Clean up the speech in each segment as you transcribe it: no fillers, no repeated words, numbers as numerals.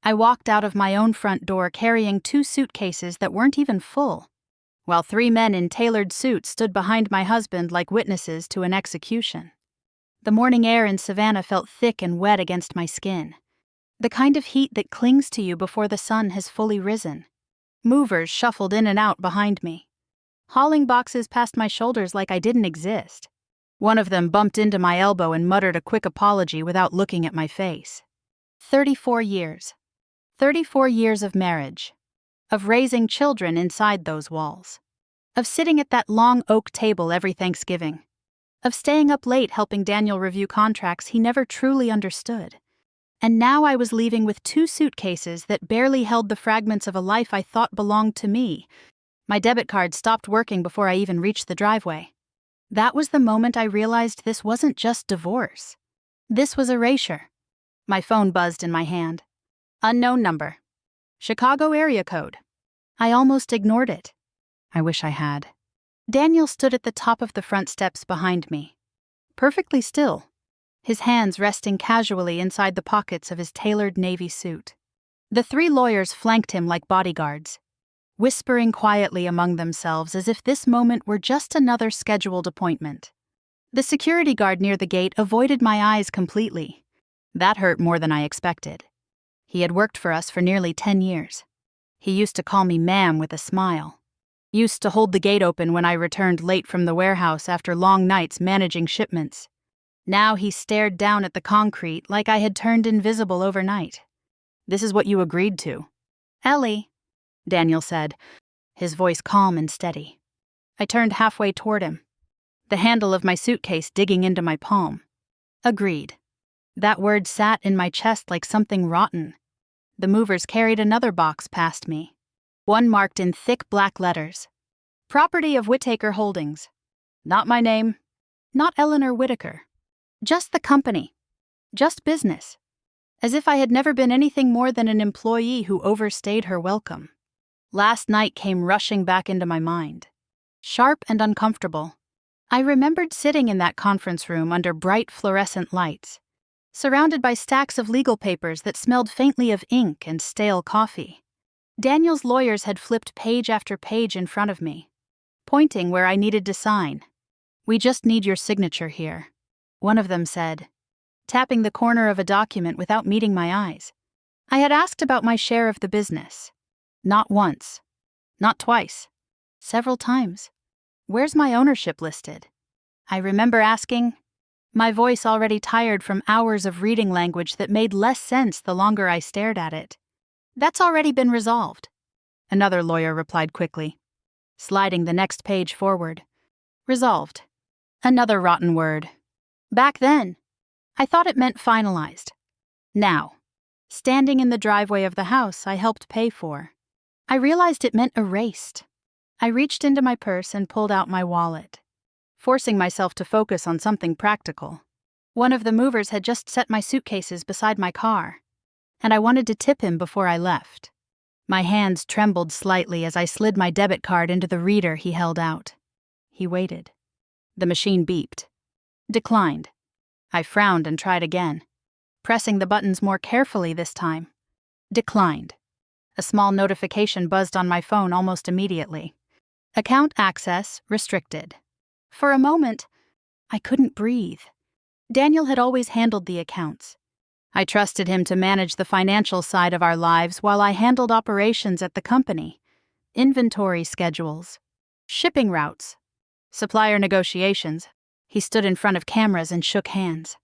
I walked out of my own front door carrying 2 suitcases that weren't even full, while 3 men in tailored suits stood behind my husband like witnesses to an execution. The morning air in Savannah felt thick and wet against my skin, the kind of heat that clings to you before the sun has fully risen. Movers shuffled in and out behind me, hauling boxes past my shoulders like I didn't exist. One of them bumped into my elbow and muttered a quick apology without looking at my face. 34 years. 34 years of marriage. Of raising children inside those walls. Of sitting at that long oak table every Thanksgiving. Of staying up late helping Daniel review contracts he never truly understood. And now I was leaving with 2 suitcases that barely held the fragments of a life I thought belonged to me. My debit card stopped working before I even reached the driveway. That was the moment I realized this wasn't just divorce. This was erasure. My phone buzzed in my hand. Unknown number. Chicago area code. I almost ignored it. I wish I had. Daniel stood at the top of the front steps behind me, perfectly still, his hands resting casually inside the pockets of his tailored navy suit. The 3 lawyers flanked him like bodyguards, whispering quietly among themselves as if this moment were just another scheduled appointment. The security guard near the gate avoided my eyes completely. That hurt more than I expected. He had worked for us for nearly 10 years. He used to call me ma'am with a smile. Used to hold the gate open when I returned late from the warehouse after long nights managing shipments. Now he stared down at the concrete like I had turned invisible overnight. "This is what you agreed to." "Ellie," Daniel said, his voice calm and steady. I turned halfway toward him, the handle of my suitcase digging into my palm. Agreed. That word sat in my chest like something rotten. The movers carried another box past me, one marked in thick black letters. Property of Whittaker Holdings. Not my name. Not Eleanor Whittaker. Just the company. Just business. As if I had never been anything more than an employee who overstayed her welcome. Last night came rushing back into my mind. Sharp and uncomfortable. I remembered sitting in that conference room under bright fluorescent lights, surrounded by stacks of legal papers that smelled faintly of ink and stale coffee. Daniel's lawyers had flipped page after page in front of me, pointing where I needed to sign. "We just need your signature here," one of them said, tapping the corner of a document without meeting my eyes. I had asked about my share of the business. Not once. Not twice. Several times. "Where's my ownership listed?" I remember asking, my voice already tired from hours of reading language that made less sense the longer I stared at it. "That's already been resolved," another lawyer replied quickly, sliding the next page forward. Resolved. Another rotten word. Back then, I thought it meant finalized. Now, standing in the driveway of the house I helped pay for, I realized it meant erased. I reached into my purse and pulled out my wallet, forcing myself to focus on something practical. One of the movers had just set my suitcases beside my car, and I wanted to tip him before I left. My hands trembled slightly as I slid my debit card into the reader he held out. He waited. The machine beeped. Declined. I frowned and tried again, pressing the buttons more carefully this time. Declined. A small notification buzzed on my phone almost immediately. Account access restricted. For a moment, I couldn't breathe. Daniel had always handled the accounts. I trusted him to manage the financial side of our lives while I handled operations at the company, inventory schedules, shipping routes, supplier negotiations. He stood in front of cameras and shook hands.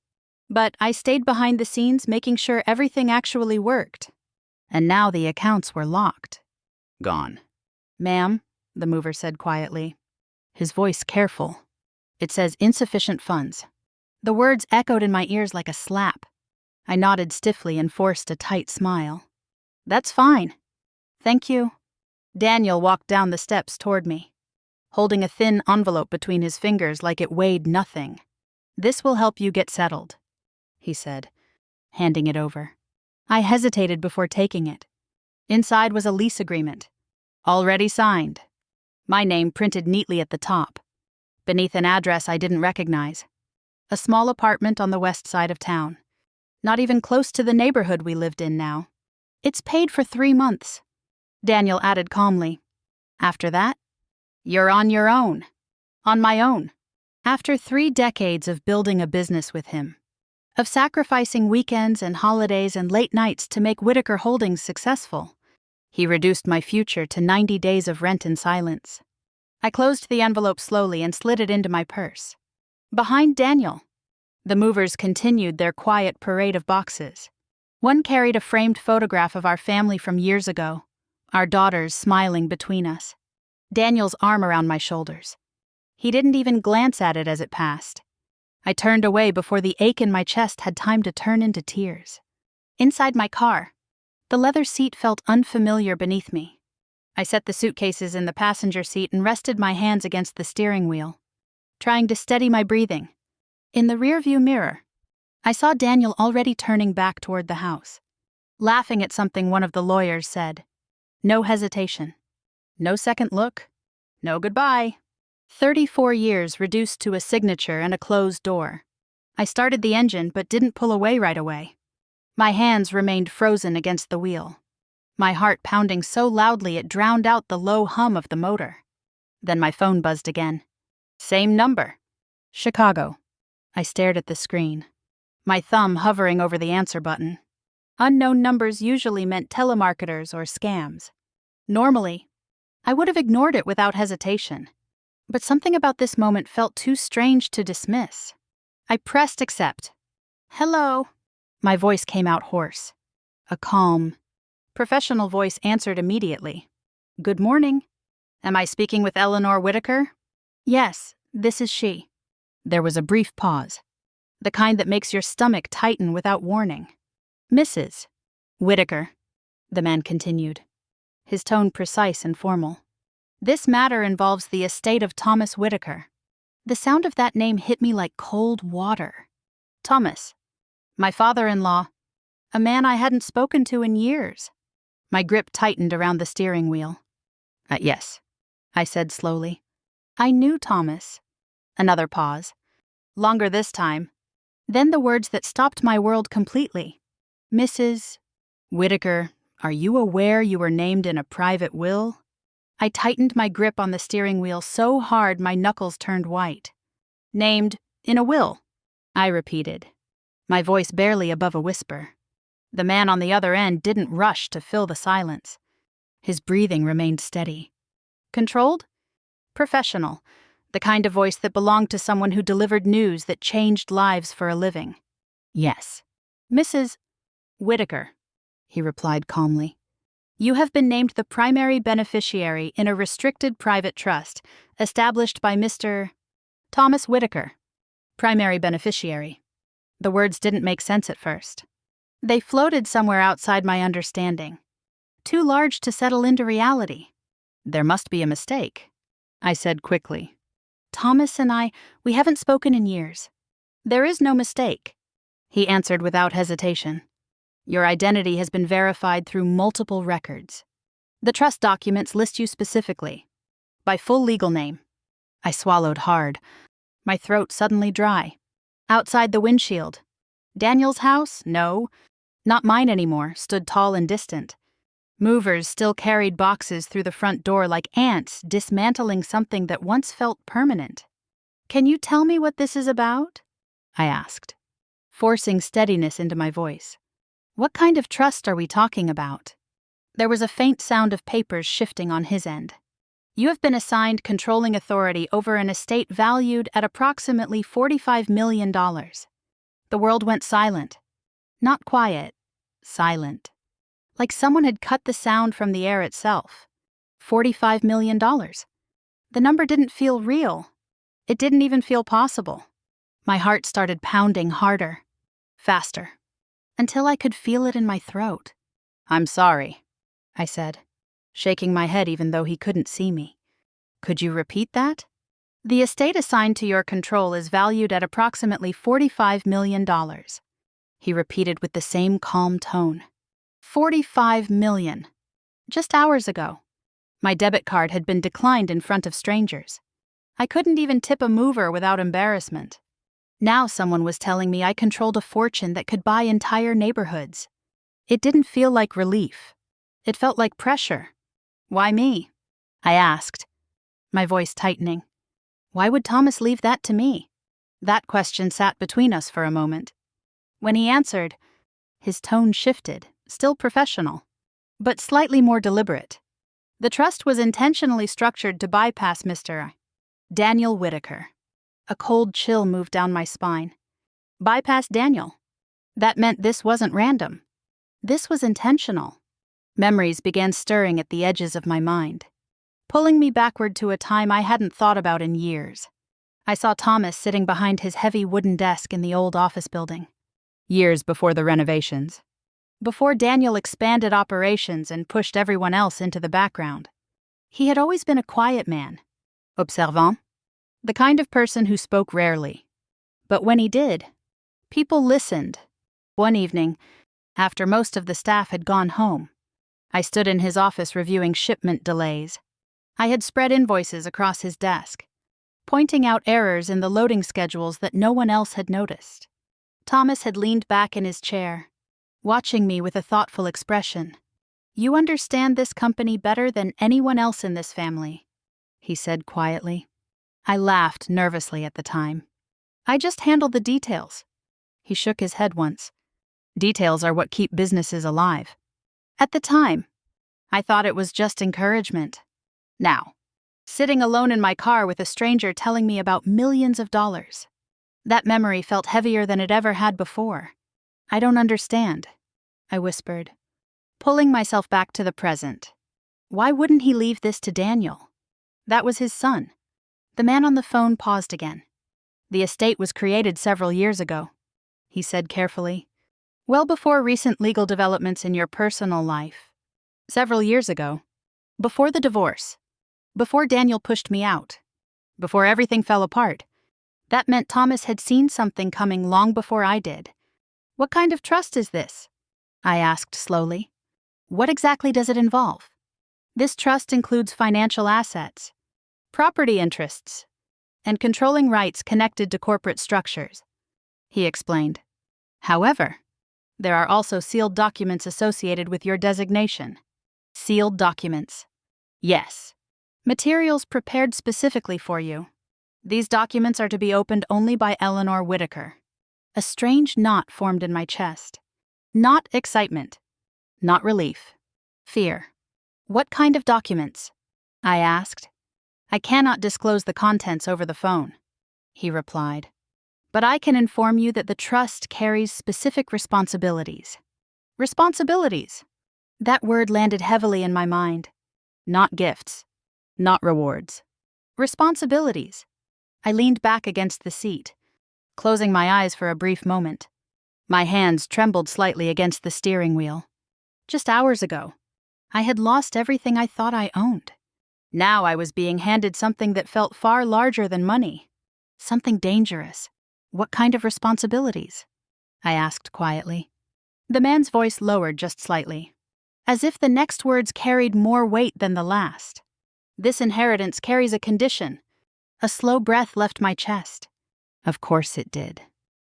But I stayed behind the scenes making sure everything actually worked. And now the accounts were locked. Gone. "Ma'am," the mover said quietly, his voice careful. "It says insufficient funds." The words echoed in my ears like a slap. I nodded stiffly and forced a tight smile. "That's fine. Thank you." Daniel walked down the steps toward me, holding a thin envelope between his fingers like it weighed nothing. "This will help you get settled," he said, handing it over. I hesitated before taking it. Inside was a lease agreement, already signed. My name printed neatly at the top, beneath an address I didn't recognize. A small apartment on the west side of town. Not even close to the neighborhood we lived in now. It's paid for 3 months, Daniel added calmly. After that, you're on your own. On my own. After 3 decades of building a business with him, of sacrificing weekends and holidays and late nights to make Whitaker Holdings successful, he reduced my future to 90 days of rent in silence. I closed the envelope slowly and slid it into my purse. Behind Daniel, the movers continued their quiet parade of boxes. One carried a framed photograph of our family from years ago, our daughters smiling between us. Daniel's arm around my shoulders. He didn't even glance at it as it passed. I turned away before the ache in my chest had time to turn into tears. Inside my car, the leather seat felt unfamiliar beneath me. I set the suitcases in the passenger seat and rested my hands against the steering wheel, trying to steady my breathing. In the rearview mirror, I saw Daniel already turning back toward the house, laughing at something one of the lawyers said. No hesitation. No second look. No goodbye. 34 years reduced to a signature and a closed door. I started the engine but didn't pull away right away. My hands remained frozen against the wheel, my heart pounding so loudly it drowned out the low hum of the motor. Then my phone buzzed again. Same number. Chicago. I stared at the screen, my thumb hovering over the answer button. Unknown numbers usually meant telemarketers or scams. Normally, I would have ignored it without hesitation. But something about this moment felt too strange to dismiss. I pressed accept. Hello. My voice came out hoarse. A calm, professional voice answered immediately. Good morning. Am I speaking with Eleanor Whitaker? Yes, this is she. There was a brief pause, the kind that makes your stomach tighten without warning. Mrs. Whitaker, the man continued, his tone precise and formal. This matter involves the estate of Thomas Whitaker. The sound of that name hit me like cold water. Thomas, my father-in-law, a man I hadn't spoken to in years. My grip tightened around the steering wheel. Yes, I said slowly. I knew Thomas. Another pause. Longer this time. Then the words that stopped my world completely. Mrs. Whitaker, are you aware you were named in a private will? I tightened my grip on the steering wheel so hard my knuckles turned white. Named in a will, I repeated, my voice barely above a whisper. The man on the other end didn't rush to fill the silence. His breathing remained steady. Controlled? Professional, the kind of voice that belonged to someone who delivered news that changed lives for a living. Yes. Mrs. Whitaker, he replied calmly. You have been named the primary beneficiary in a restricted private trust established by Mr. Thomas Whitaker. Primary beneficiary. The words didn't make sense at first. They floated somewhere outside my understanding, too large to settle into reality. There must be a mistake, I said quickly. Thomas and we haven't spoken in years. There is no mistake, he answered without hesitation. Your identity has been verified through multiple records. The trust documents list you specifically, by full legal name. I swallowed hard, my throat suddenly dry. Outside the windshield, Daniel's house, no, not mine anymore, stood tall and distant. Movers still carried boxes through the front door like ants dismantling something that once felt permanent. Can you tell me what this is about? I asked, forcing steadiness into my voice. What kind of trust are we talking about? There was a faint sound of papers shifting on his end. You have been assigned controlling authority over an estate valued at approximately $45 million. The world went silent. Not quiet, silent. Like someone had cut the sound from the air itself. $45 million. The number didn't feel real. It didn't even feel possible. My heart started pounding harder, faster, until I could feel it in my throat. I'm sorry, I said, shaking my head even though he couldn't see me. Could you repeat that? The estate assigned to your control is valued at approximately $45 million, he repeated with the same calm tone. 45 million. Just hours ago, my debit card had been declined in front of strangers. I couldn't even tip a mover without embarrassment. Now someone was telling me I controlled a fortune that could buy entire neighborhoods. It didn't feel like relief. It felt like pressure. Why me? I asked, my voice tightening. Why would Thomas leave that to me? That question sat between us for a moment. When he answered, his tone shifted, still professional, but slightly more deliberate. The trust was intentionally structured to bypass Mr. Daniel Whitaker. A cold chill moved down my spine. Bypass Daniel. That meant this wasn't random. This was intentional. Memories began stirring at the edges of my mind, pulling me backward to a time I hadn't thought about in years. I saw Thomas sitting behind his heavy wooden desk in the old office building. Years before the renovations. Before Daniel expanded operations and pushed everyone else into the background. He had always been a quiet man. Observant. The kind of person who spoke rarely. But when he did, people listened. One evening, after most of the staff had gone home, I stood in his office reviewing shipment delays. I had spread invoices across his desk, pointing out errors in the loading schedules that no one else had noticed. Thomas had leaned back in his chair, watching me with a thoughtful expression. "You understand this company better than anyone else in this family," he said quietly. I laughed nervously at the time. "I just handle the details." He shook his head once. "Details are what keep businesses alive." At the time, I thought it was just encouragement. Now, sitting alone in my car with a stranger telling me about millions of dollars. That memory felt heavier than it ever had before. "I don't understand," I whispered, pulling myself back to the present. Why wouldn't he leave this to Daniel? That was his son. The man on the phone paused again. "The estate was created several years ago," he said carefully. "Well before recent legal developments in your personal life. Several years ago. Before the divorce. Before Daniel pushed me out. Before everything fell apart. That meant Thomas had seen something coming long before I did." "What kind of trust is this?" I asked slowly. "What exactly does it involve?" "This trust includes financial assets, property interests, and controlling rights connected to corporate structures," he explained. "However, there are also sealed documents associated with your designation." "Sealed documents?" "Yes. Materials prepared specifically for you. These documents are to be opened only by Eleanor Whitaker." A strange knot formed in my chest. Not excitement. Not relief. Fear. "What kind of documents?" I asked. "I cannot disclose the contents over the phone," he replied. "But I can inform you that the trust carries specific responsibilities." Responsibilities. That word landed heavily in my mind. Not gifts. Not rewards. Responsibilities. I leaned back against the seat, closing my eyes for a brief moment. My hands trembled slightly against the steering wheel. Just hours ago, I had lost everything I thought I owned. Now I was being handed something that felt far larger than money. Something dangerous. "What kind of responsibilities?" I asked quietly. The man's voice lowered just slightly, as if the next words carried more weight than the last. "This inheritance carries a condition." A slow breath left my chest. Of course it did.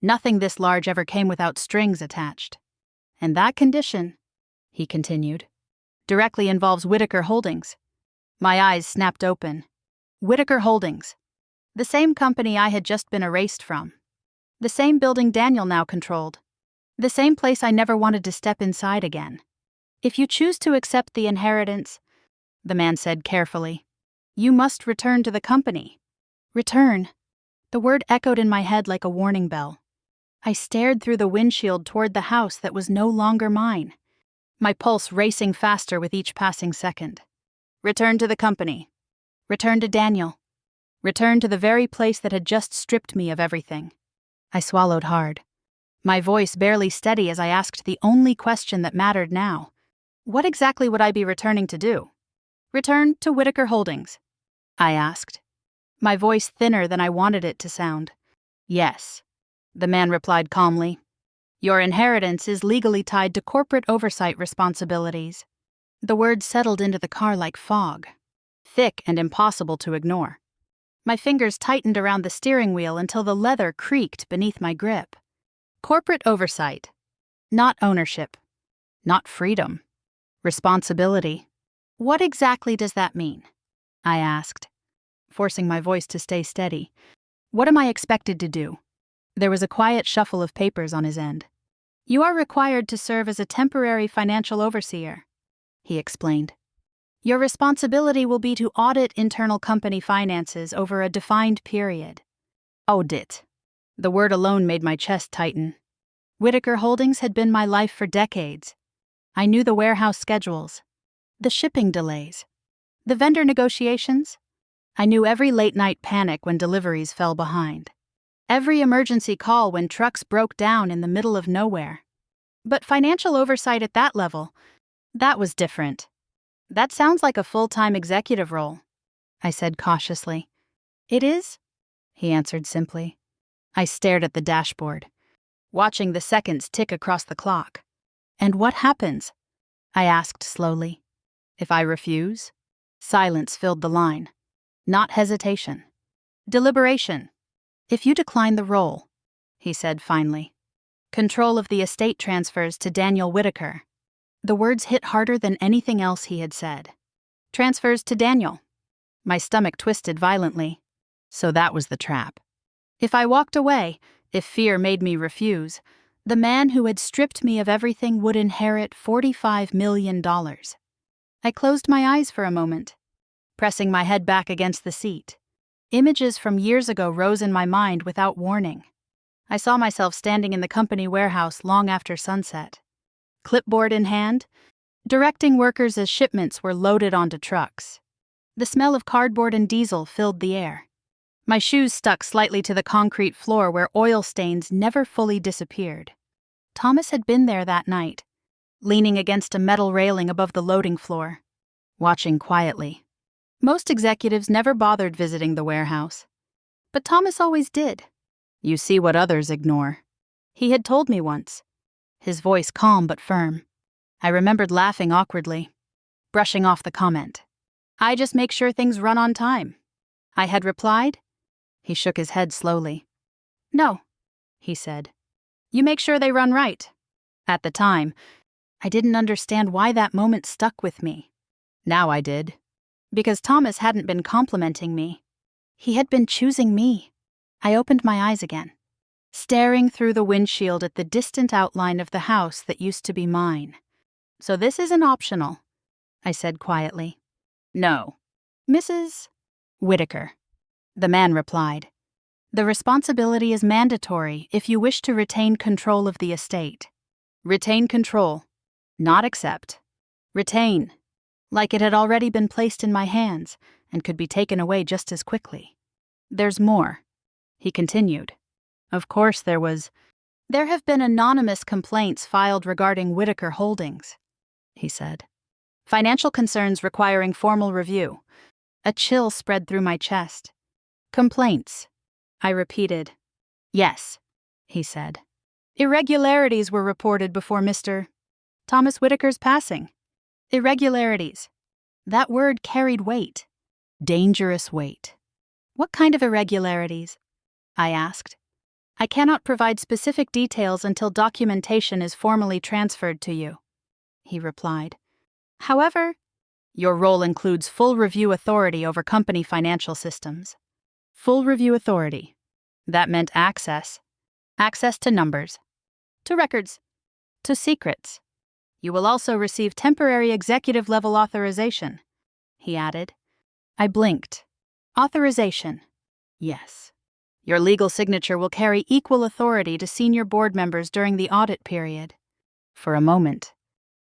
Nothing this large ever came without strings attached. "And that condition," he continued, "directly involves Whitaker Holdings." My eyes snapped open. Whitaker Holdings. The same company I had just been erased from. The same building Daniel now controlled. The same place I never wanted to step inside again. "If you choose to accept the inheritance," the man said carefully, "you must return to the company." Return. The word echoed in my head like a warning bell. I stared through the windshield toward the house that was no longer mine, my pulse racing faster with each passing second. Return to the company. Return to Daniel. Return to the very place that had just stripped me of everything. I swallowed hard, my voice barely steady as I asked the only question that mattered now. What exactly would I be returning to do? "Return to Whitaker Holdings," I asked, my voice thinner than I wanted it to sound. "Yes," the man replied calmly. "Your inheritance is legally tied to corporate oversight responsibilities." The words settled into the car like fog, thick and impossible to ignore. My fingers tightened around the steering wheel until the leather creaked beneath my grip. Corporate oversight. Not ownership. not freedom. Responsibility. What exactly does that mean? I asked, forcing my voice to stay steady. What am I expected to do? There was a quiet shuffle of papers on his end. You are required to serve as a temporary financial overseer, he explained. Your responsibility will be to audit internal company finances over a defined period. Audit. The word alone made my chest tighten. Whitaker Holdings had been my life for decades. I knew the warehouse schedules, the shipping delays, the vendor negotiations. I knew every late-night panic when deliveries fell behind, every emergency call when trucks broke down in the middle of nowhere. But financial oversight at that level, that was different. That sounds like a full-time executive role, I said cautiously. It is, he answered simply. I stared at the dashboard, watching the seconds tick across the clock. And what happens? I asked slowly. If I refuse? Silence filled the line. Not hesitation. Deliberation. If you decline the role, he said finally, control of the estate transfers to Daniel Whitaker. The words hit harder than anything else he had said. Transfers to Daniel. My stomach twisted violently. So that was the trap. If I walked away, if fear made me refuse, the man who had stripped me of everything would inherit $45 million. I closed my eyes for a moment, pressing my head back against the seat. Images from years ago rose in my mind without warning. I saw myself standing in the company warehouse long after sunset, clipboard in hand, directing workers as shipments were loaded onto trucks. The smell of cardboard and diesel filled the air. My shoes stuck slightly to the concrete floor where oil stains never fully disappeared. Thomas had been there that night, leaning against a metal railing above the loading floor, watching quietly. Most executives never bothered visiting the warehouse, but Thomas always did. You see what others ignore, he had told me once, his voice calm but firm. I remembered laughing awkwardly, brushing off the comment. I just make sure things run on time, I had replied. He shook his head slowly. No, he said. You make sure they run right. At the time, I didn't understand why that moment stuck with me. Now I did. Because Thomas hadn't been complimenting me. He had been choosing me. I opened my eyes again, staring through the windshield at the distant outline of the house that used to be mine. So this isn't optional, I said quietly. No. Mrs. Whitaker. The man replied. The responsibility is mandatory if you wish to retain control of the estate. Retain control, not accept. Retain, like it had already been placed in my hands and could be taken away just as quickly. There's more, he continued. Of course there have been anonymous complaints filed regarding Whitaker Holdings, he said. Financial concerns requiring formal review. A chill spread through my chest. Complaints, I repeated. Yes, he said. Irregularities were reported before Mr. Thomas Whitaker's passing. Irregularities. That word carried weight. Dangerous weight. What kind of irregularities? I asked. I cannot provide specific details until documentation is formally transferred to you, he replied. However, your role includes full review authority over company financial systems. Full review authority. That meant access. Access to numbers, to records, to secrets. You will also receive temporary executive-level authorization, he added. I blinked. Authorization. Yes. Your legal signature will carry equal authority to senior board members during the audit period. For a moment,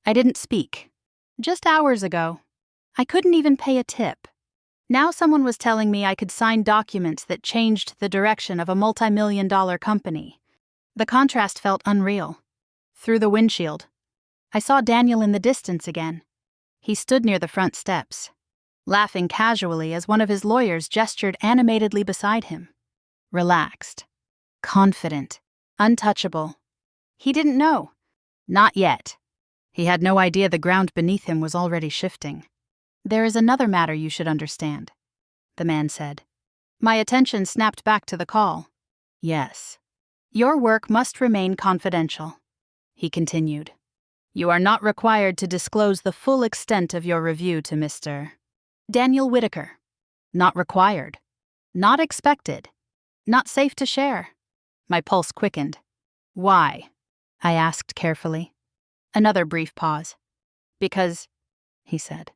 I didn't speak. Just hours ago, I couldn't even pay a tip. Now someone was telling me I could sign documents that changed the direction of a multi-million-dollar company. The contrast felt unreal. Through the windshield, I saw Daniel in the distance again. He stood near the front steps, laughing casually as one of his lawyers gestured animatedly beside him. Relaxed, confident, untouchable. He didn't know. Not yet. He had no idea the ground beneath him was already shifting. There is another matter you should understand, the man said. My attention snapped back to the call. Yes. Your work must remain confidential, he continued. You are not required to disclose the full extent of your review to Mr. Daniel Whitaker. Not required. Not expected. Not safe to share. My pulse quickened. Why? I asked carefully. Another brief pause. Because, he said,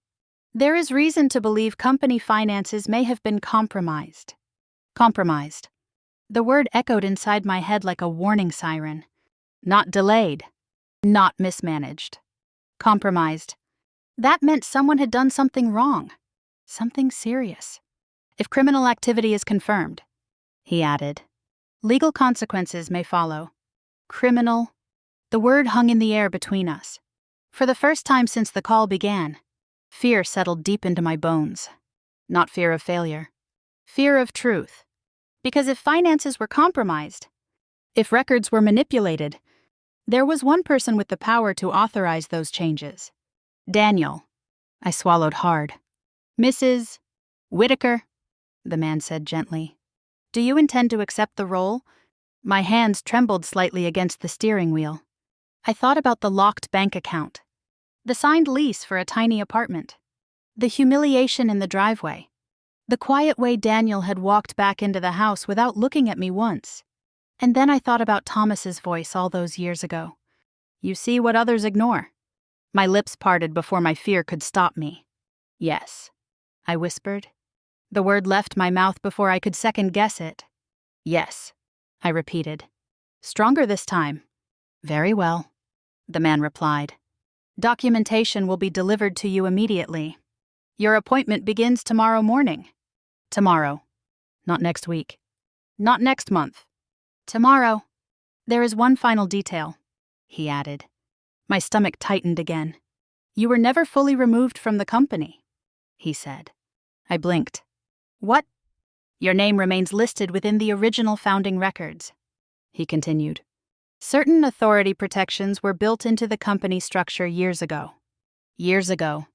there is reason to believe company finances may have been compromised. Compromised. The word echoed inside my head like a warning siren. Not delayed. Not mismanaged. Compromised. That meant someone had done something wrong. Something serious. If criminal activity is confirmed, he added, legal consequences may follow. Criminal. The word hung in the air between us. For the first time since the call began, fear settled deep into my bones. Not fear of failure. Fear of truth. Because if finances were compromised, if records were manipulated, there was one person with the power to authorize those changes. Daniel. I swallowed hard. Mrs. Whitaker, the man said gently. Do you intend to accept the role? My hands trembled slightly against the steering wheel. I thought about the locked bank account, the signed lease for a tiny apartment, the humiliation in the driveway, the quiet way Daniel had walked back into the house without looking at me once. And then I thought about Thomas's voice all those years ago. You see what others ignore. My lips parted before my fear could stop me. Yes, I whispered. The word left my mouth before I could second-guess it. Yes, I repeated. Stronger this time. Very well, the man replied. Documentation will be delivered to you immediately. Your appointment begins tomorrow morning. Tomorrow. Not next week. Not next month. Tomorrow. There is one final detail, he added. My stomach tightened again. You were never fully removed from the company, he said. I blinked. What? Your name remains listed within the original founding records, he continued. Certain authority protections were built into the company structure years ago. Years ago.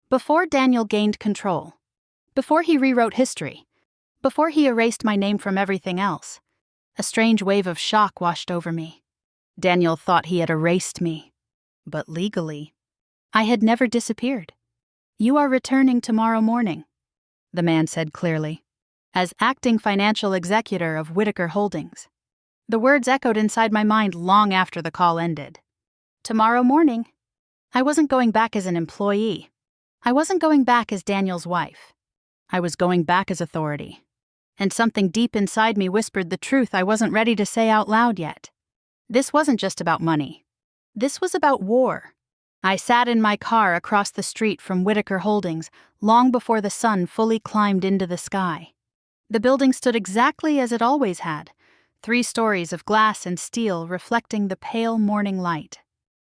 Before Daniel gained control. Before he rewrote history. Before he erased my name from everything else. A strange wave of shock washed over me. Daniel thought he had erased me. But legally, I had never disappeared. You are returning tomorrow morning, the man said clearly, as acting financial executor of Whitaker Holdings. The words echoed inside my mind long after the call ended. Tomorrow morning. I wasn't going back as an employee. I wasn't going back as Daniel's wife. I was going back as authority. And something deep inside me whispered the truth I wasn't ready to say out loud yet. This wasn't just about money. This was about war. I sat in my car across the street from Whitaker Holdings long before the sun fully climbed into the sky. The building stood exactly as it always had, 3 stories of glass and steel reflecting the pale morning light.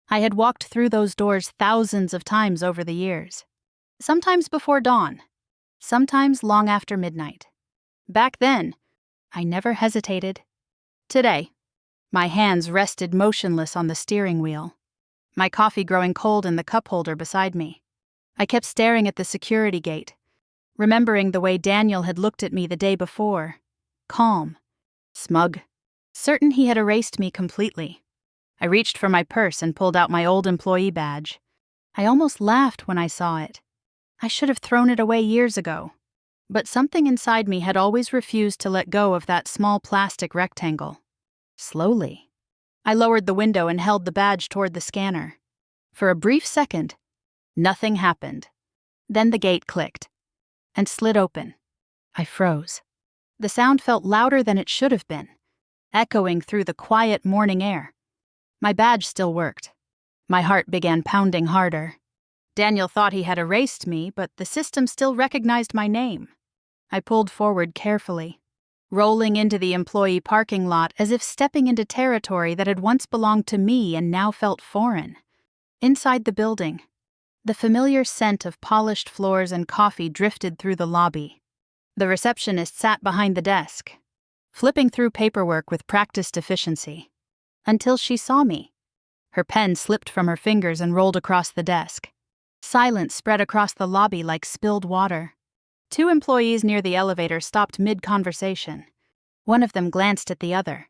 I had walked through those doors thousands of times over the years. Sometimes before dawn, sometimes long after midnight. Back then, I never hesitated. Today, my hands rested motionless on the steering wheel, my coffee growing cold in the cup holder beside me. I kept staring at the security gate, remembering the way Daniel had looked at me the day before, calm, smug, certain he had erased me completely. I reached for my purse and pulled out my old employee badge. I almost laughed when I saw it. I should have thrown it away years ago. But something inside me had always refused to let go of that small plastic rectangle. Slowly, I lowered the window and held the badge toward the scanner. For a brief second, nothing happened. Then the gate clicked and slid open. I froze. The sound felt louder than it should have been, echoing through the quiet morning air. My badge still worked. My heart began pounding harder. Daniel thought he had erased me, but the system still recognized my name. I pulled forward carefully, rolling into the employee parking lot as if stepping into territory that had once belonged to me and now felt foreign. Inside the building, the familiar scent of polished floors and coffee drifted through the lobby. The receptionist sat behind the desk, flipping through paperwork with practiced efficiency, until she saw me. Her pen slipped from her fingers and rolled across the desk. Silence spread across the lobby like spilled water. 2 employees near the elevator stopped mid-conversation. One of them glanced at the other,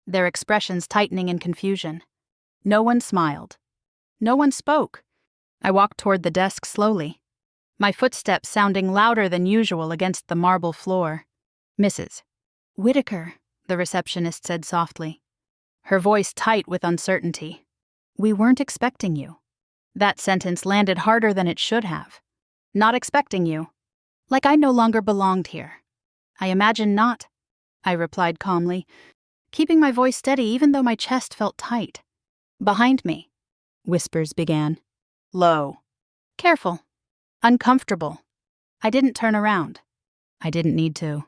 their expressions tightening in confusion. No one smiled. No one spoke. I walked toward the desk slowly, my footsteps sounding louder than usual against the marble floor. "Mrs. Whitaker," the receptionist said softly, her voice tight with uncertainty. "We weren't expecting you." That sentence landed harder than it should have. Not expecting you. Like I no longer belonged here. "I imagine not," I replied calmly, keeping my voice steady even though my chest felt tight. "Behind me," whispers began. Low. Careful. Uncomfortable. I didn't turn around. I didn't need to.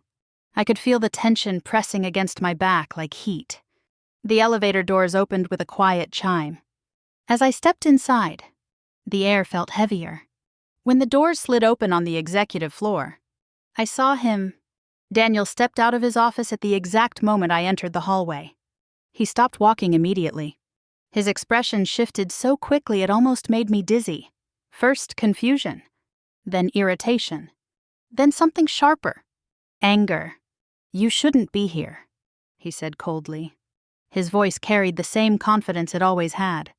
I could feel the tension pressing against my back like heat. The elevator doors opened with a quiet chime. As I stepped inside, the air felt heavier. When the doors slid open on the executive floor, I saw him. Daniel stepped out of his office at the exact moment I entered the hallway. He stopped walking immediately. His expression shifted so quickly it almost made me dizzy. First confusion, then irritation, then something sharper. Anger. "You shouldn't be here," he said coldly. His voice carried the same confidence it always had.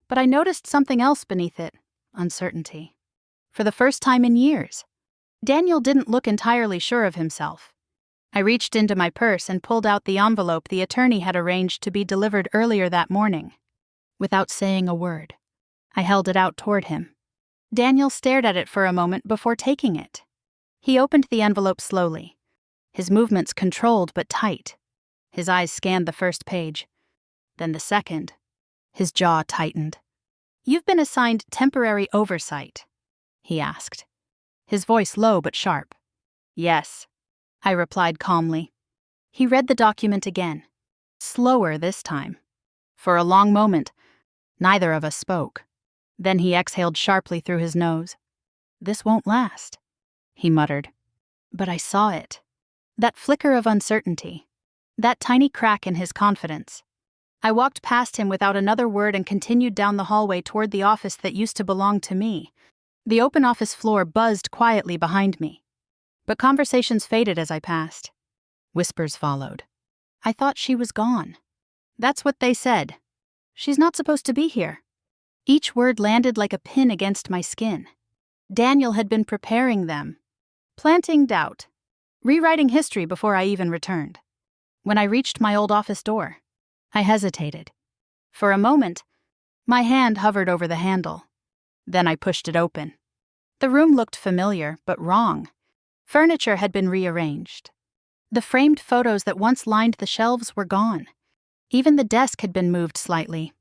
But I noticed something else beneath it, uncertainty. For the first time in years, Daniel didn't look entirely sure of himself. I reached into my purse and pulled out the envelope the attorney had arranged to be delivered earlier that morning. Without saying a word, I held it out toward him. Daniel stared at it for a moment before taking it. He opened the envelope slowly, his movements controlled but tight. His eyes scanned the first page, then the second. His jaw tightened. "You've been assigned temporary oversight," he asked, his voice low but sharp. "Yes," I replied calmly. He read the document again, slower this time. For a long moment, neither of us spoke. Then he exhaled sharply through his nose. "This won't last," he muttered. But I saw it. That flicker of uncertainty. That tiny crack in his confidence. I walked past him without another word and continued down the hallway toward the office that used to belong to me. The open office floor buzzed quietly behind me. But conversations faded as I passed. Whispers followed. "I thought she was gone." "That's what they said." "She's not supposed to be here." Each word landed like a pin against my skin. Daniel had been preparing them, planting doubt, rewriting history before I even returned. When I reached my old office door, I hesitated. For a moment, my hand hovered over the handle. Then I pushed it open. The room looked familiar, but wrong. Furniture had been rearranged. The framed photos that once lined the shelves were gone. Even the desk had been moved slightly,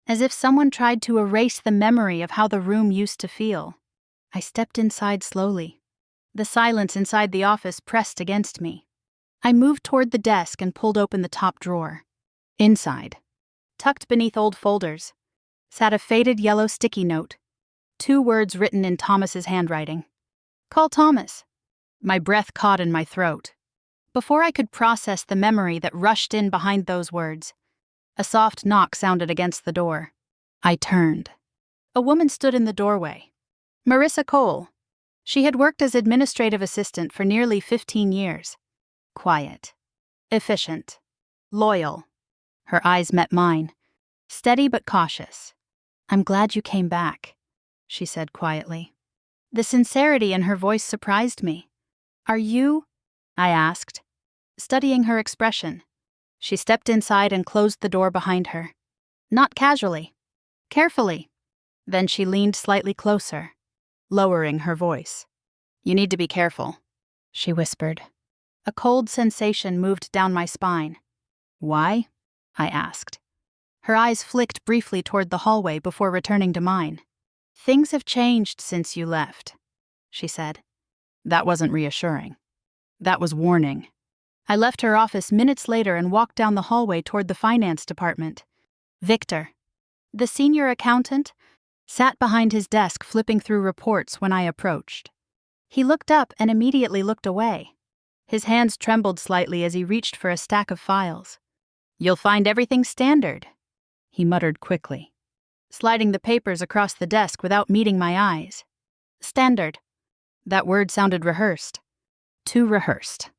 as if someone tried to erase the memory of how the room used to feel. I stepped inside slowly. The silence inside the office pressed against me. I moved toward the desk and pulled open the top drawer. Inside, tucked beneath old folders, sat a faded yellow sticky note. 2 words written in Thomas's handwriting. "Call Thomas." My breath caught in my throat. Before I could process the memory that rushed in behind those words, a soft knock sounded against the door. I turned. A woman stood in the doorway. Marissa Cole. She had worked as administrative assistant for nearly 15 years. Quiet. Efficient. Loyal. Her eyes met mine. Steady but cautious. "I'm glad you came back," she said quietly. The sincerity in her voice surprised me. "Are you?" I asked, studying her expression. She stepped inside and closed the door behind her. Not casually. Carefully. Then she leaned slightly closer, lowering her voice. "You need to be careful," she whispered. A cold sensation moved down my spine. "Why?" I asked. Her eyes flicked briefly toward the hallway before returning to mine. "Things have changed since you left," she said. That wasn't reassuring. That was warning. I left her office minutes later and walked down the hallway toward the finance department. Victor, the senior accountant, sat behind his desk flipping through reports when I approached. He looked up and immediately looked away. His hands trembled slightly as he reached for a stack of files. "You'll find everything standard," he muttered quickly, sliding the papers across the desk without meeting my eyes. Standard. That word sounded rehearsed. Too rehearsed.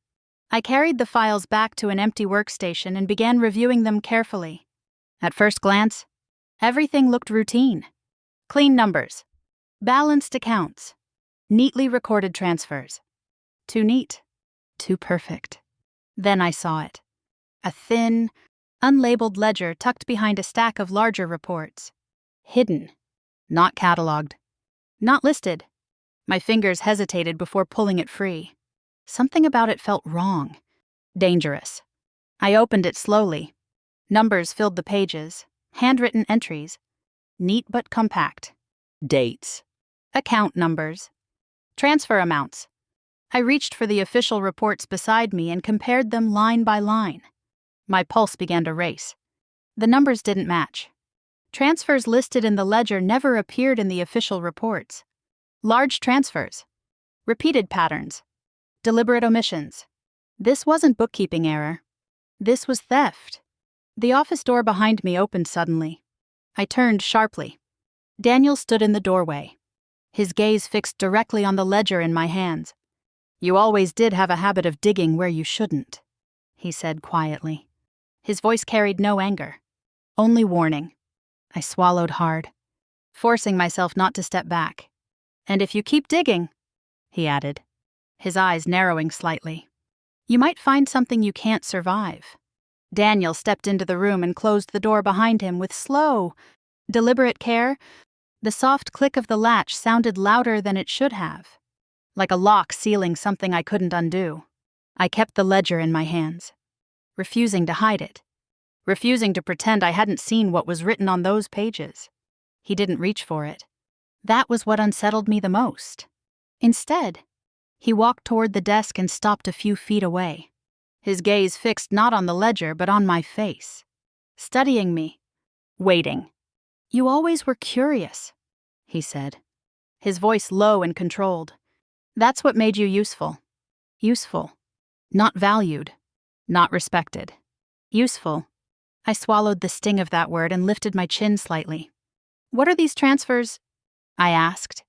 I carried the files back to an empty workstation and began reviewing them carefully. At first glance, everything looked routine. Clean numbers. Balanced accounts. Neatly recorded transfers. Too neat. Too perfect. Then I saw it. A thin, unlabeled ledger tucked behind a stack of larger reports. Hidden. Not cataloged. Not listed. My fingers hesitated before pulling it free. Something about it felt wrong. Dangerous. I opened it slowly. Numbers filled the pages. Handwritten entries. Neat but compact. Dates. Account numbers. Transfer amounts. I reached for the official reports beside me and compared them line by line. My pulse began to race. The numbers didn't match. Transfers listed in the ledger never appeared in the official reports. Large transfers. Repeated patterns. Deliberate omissions. This wasn't bookkeeping error. This was theft. The office door behind me opened suddenly. I turned sharply. Daniel stood in the doorway. His gaze fixed directly on the ledger in my hands. "You always did have a habit of digging where you shouldn't," he said quietly. His voice carried no anger, only warning. I swallowed hard, forcing myself not to step back. "And if you keep digging," he added, his eyes narrowing slightly, "you might find something you can't survive." Daniel stepped into the room and closed the door behind him with slow, deliberate care. The soft click of the latch sounded louder than it should have, like a lock sealing something I couldn't undo. I kept the ledger in my hands, refusing to hide it, refusing to pretend I hadn't seen what was written on those pages. He didn't reach for it. That was what unsettled me the most. Instead, he walked toward the desk and stopped a few feet away, his gaze fixed not on the ledger but on my face, studying me, waiting. "You always were curious," he said, his voice low and controlled. "That's what made you useful. Useful. Not valued. Not respected. Useful." I swallowed the sting of that word and lifted my chin slightly. "What are these transfers?" I asked,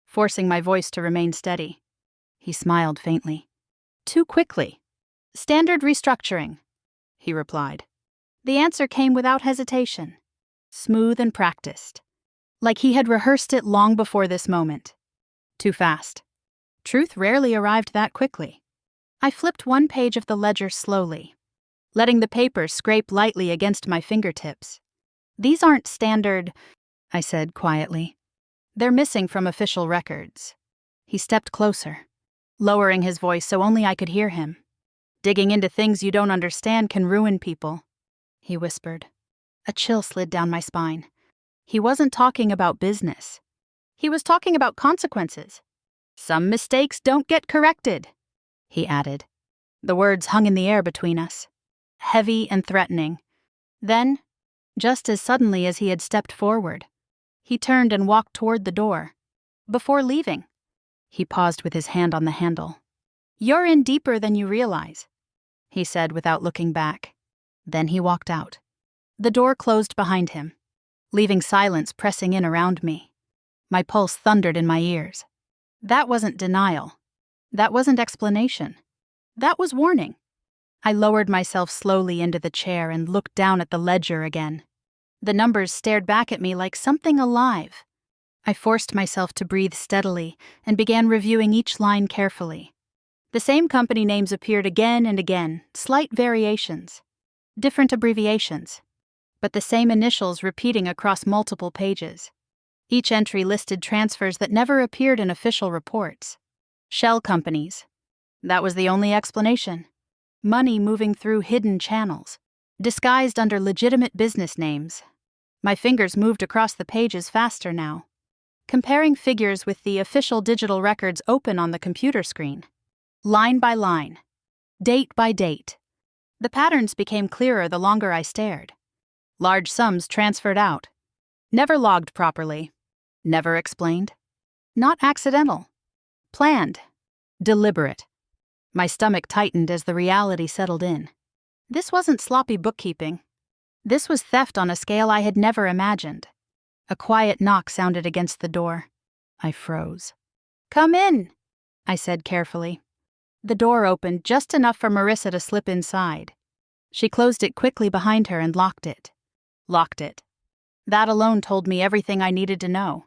forcing my voice to remain steady. He smiled faintly. "Too quickly. Standard restructuring," he replied. The answer came without hesitation, smooth and practiced, like he had rehearsed it long before this moment. Too fast. Truth rarely arrived that quickly. I flipped one page of the ledger slowly, letting the paper scrape lightly against my fingertips. "These aren't standard," I said quietly. "They're missing from official records." He stepped closer, lowering his voice so only I could hear him. "Digging into things you don't understand can ruin people," he whispered. A chill slid down my spine. He wasn't talking about business. He was talking about consequences. "Some mistakes don't get corrected," he added. The words hung in the air between us, heavy and threatening. Then, just as suddenly as he had stepped forward, he turned and walked toward the door. Before leaving, he paused with his hand on the handle. "You're in deeper than you realize," he said without looking back. Then he walked out. The door closed behind him, leaving silence pressing in around me. My pulse thundered in my ears. That wasn't denial. That wasn't explanation. That was warning. I lowered myself slowly into the chair and looked down at the ledger again. The numbers stared back at me like something alive. I forced myself to breathe steadily and began reviewing each line carefully. The same company names appeared again and again, slight variations, different abbreviations, but the same initials repeating across multiple pages. Each entry listed transfers that never appeared in official reports. Shell companies. That was the only explanation. Money moving through hidden channels, disguised under legitimate business names. My fingers moved across the pages faster now, comparing figures with the official digital records open on the computer screen. Line by line. Date by date. The patterns became clearer the longer I stared. Large sums transferred out. Never logged properly. Never explained. Not accidental. Planned. Deliberate. My stomach tightened as the reality settled in. This wasn't sloppy bookkeeping. This was theft on a scale I had never imagined. A quiet knock sounded against the door. I froze. "Come in," I said carefully. The door opened just enough for Marissa to slip inside. She closed it quickly behind her and locked it. Locked it. That alone told me everything I needed to know.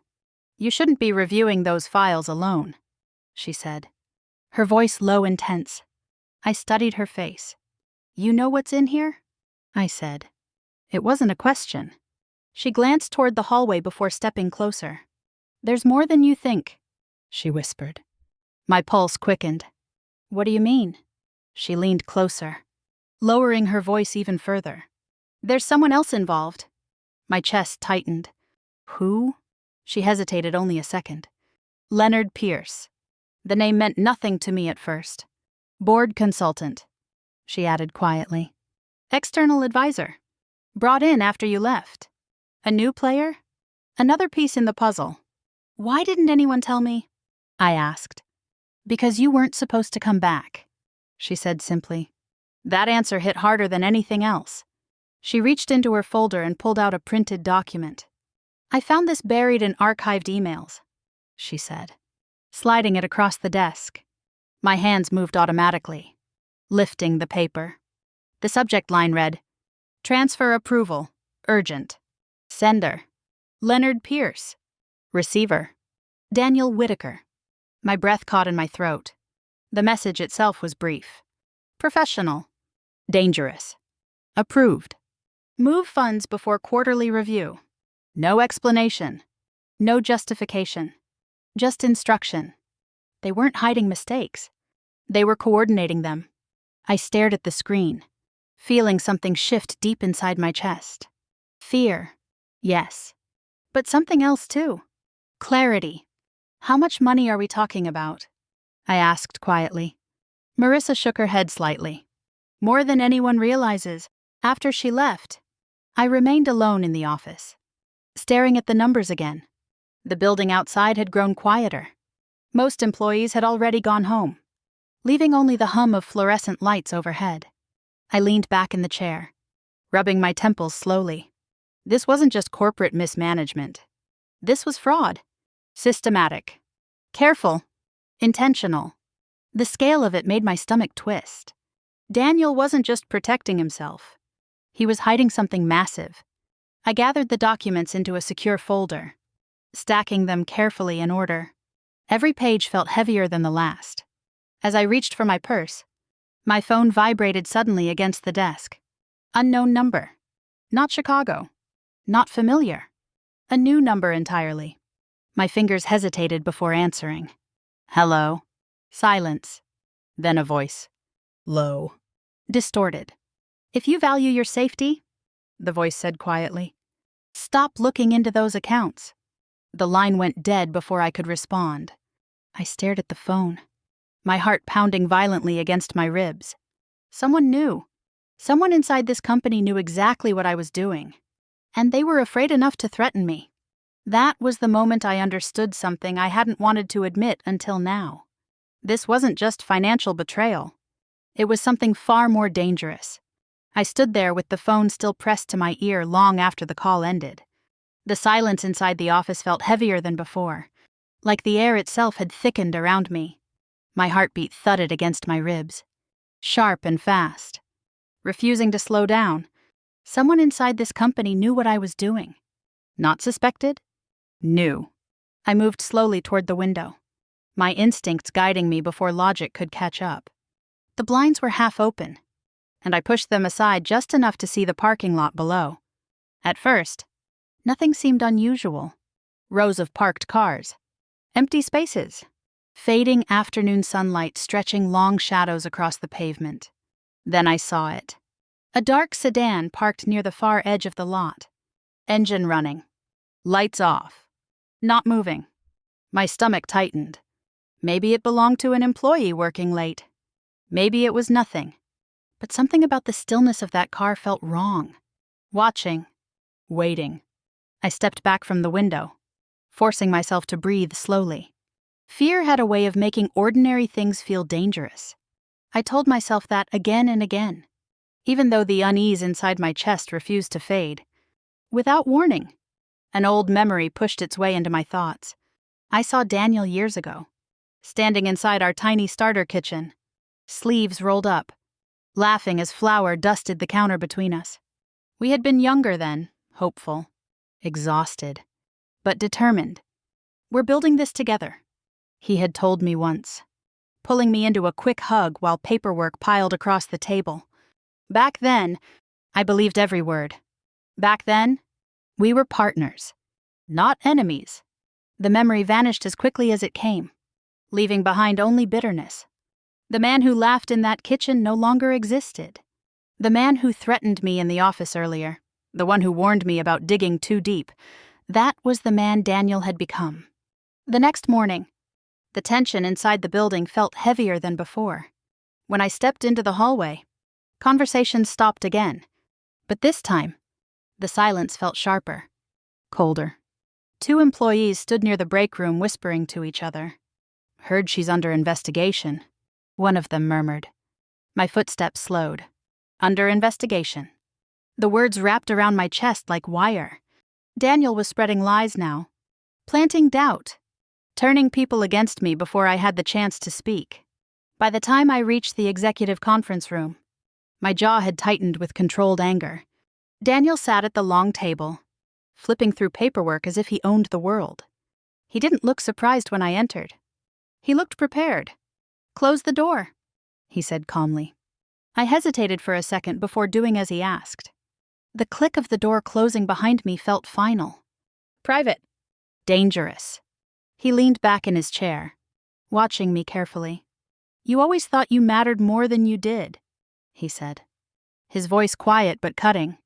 You shouldn't be reviewing those files alone, she said. Her voice low and tense. I studied her face. You know what's in here? I said. It wasn't a question. She glanced toward the hallway before stepping closer. There's more than you think, she whispered. My pulse quickened. What do you mean? She leaned closer, lowering her voice even further. There's someone else involved. My chest tightened. Who? She hesitated only a second. Leonard Pierce. The name meant nothing to me at first. Board consultant, she added quietly. External advisor. Brought in after you left. A new player? Another piece in the puzzle. Why didn't anyone tell me? I asked. Because you weren't supposed to come back, she said simply. That answer hit harder than anything else. She reached into her folder and pulled out a printed document. I found this buried in archived emails, she said, sliding it across the desk. My hands moved automatically, lifting the paper. The subject line read, Transfer approval, urgent. Sender, Leonard Pierce. Receiver, Daniel Whitaker. My breath caught in my throat. The message itself was brief. Professional. Dangerous. Approved. Move funds before quarterly review. No explanation. No justification. Just instruction. They weren't hiding mistakes. They were coordinating them. I stared at the screen, feeling something shift deep inside my chest. Fear. Yes. But something else too. Clarity. How much money are we talking about? I asked quietly. Marissa shook her head slightly. More than anyone realizes, after she left, I remained alone in the office, staring at the numbers again. The building outside had grown quieter. Most employees had already gone home, leaving only the hum of fluorescent lights overhead. I leaned back in the chair, rubbing my temples slowly. This wasn't just corporate mismanagement. This was fraud. Systematic. Careful. Intentional. The scale of it made my stomach twist. Daniel wasn't just protecting himself. He was hiding something massive. I gathered the documents into a secure folder, stacking them carefully in order. Every page felt heavier than the last. As I reached for my purse, my phone vibrated suddenly against the desk. Unknown number. Not Chicago. Not familiar. A new number entirely. My fingers hesitated before answering. Hello. Silence. Then a voice. Low. Distorted. If you value your safety, the voice said quietly, stop looking into those accounts. The line went dead before I could respond. I stared at the phone, my heart pounding violently against my ribs. Someone knew. Someone inside this company knew exactly what I was doing. And they were afraid enough to threaten me. That was the moment I understood something I hadn't wanted to admit until now. This wasn't just financial betrayal. It was something far more dangerous. I stood there with the phone still pressed to my ear long after the call ended. The silence inside the office felt heavier than before, like the air itself had thickened around me. My heartbeat thudded against my ribs, sharp and fast. Refusing to slow down, someone inside this company knew what I was doing. Not suspected? Knew. I moved slowly toward the window, my instincts guiding me before logic could catch up. The blinds were half open, and I pushed them aside just enough to see the parking lot below. At first, nothing seemed unusual. Rows of parked cars, empty spaces, fading afternoon sunlight stretching long shadows across the pavement. Then I saw it. A dark sedan parked near the far edge of the lot. Engine running. Lights off. Not moving. My stomach tightened. Maybe it belonged to an employee working late. Maybe it was nothing. But something about the stillness of that car felt wrong. Watching. Waiting. I stepped back from the window, forcing myself to breathe slowly. Fear had a way of making ordinary things feel dangerous. I told myself that again and again, even though the unease inside my chest refused to fade. Without warning, an old memory pushed its way into my thoughts. I saw Daniel years ago, standing inside our tiny starter kitchen, sleeves rolled up, laughing as flour dusted the counter between us. We had been younger then, hopeful. exhausted, but determined. "We're building this together," he had told me once, pulling me into a quick hug while paperwork piled across the table. Back then, I believed every word. Back then, we were partners, not enemies. The memory vanished as quickly as it came, leaving behind only bitterness. The man who laughed in that kitchen no longer existed. The man who threatened me in the office earlier, the one who warned me about digging too deep, that was the man Daniel had become. The next morning, the tension inside the building felt heavier than before. When I stepped into the hallway, conversations stopped again. But this time, the silence felt sharper, colder. 2 employees stood near the break room whispering to each other. "Heard she's under investigation," one of them murmured. My footsteps slowed. "Under investigation." The words wrapped around my chest like wire. Daniel was spreading lies now, planting doubt, turning people against me before I had the chance to speak. By the time I reached the executive conference room, my jaw had tightened with controlled anger. Daniel sat at the long table, flipping through paperwork as if he owned the world. He didn't look surprised when I entered. He looked prepared. "Close the door," he said calmly. I hesitated for a second before doing as he asked. The click of the door closing behind me felt final. "Private." "Dangerous." He leaned back in his chair, watching me carefully. "You always thought you mattered more than you did," he said, his voice quiet but cutting.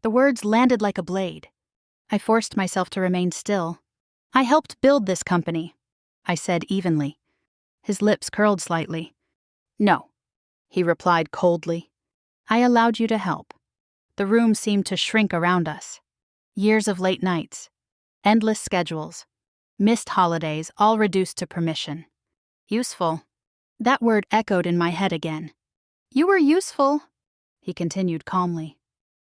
The words landed like a blade. I forced myself to remain still. "I helped build this company," I said evenly. His lips curled slightly. "No," he replied coldly. "I allowed you to help." The room seemed to shrink around us. Years of late nights, endless schedules, missed holidays, all reduced to permission. Useful. That word echoed in my head again. "You were useful," he continued calmly.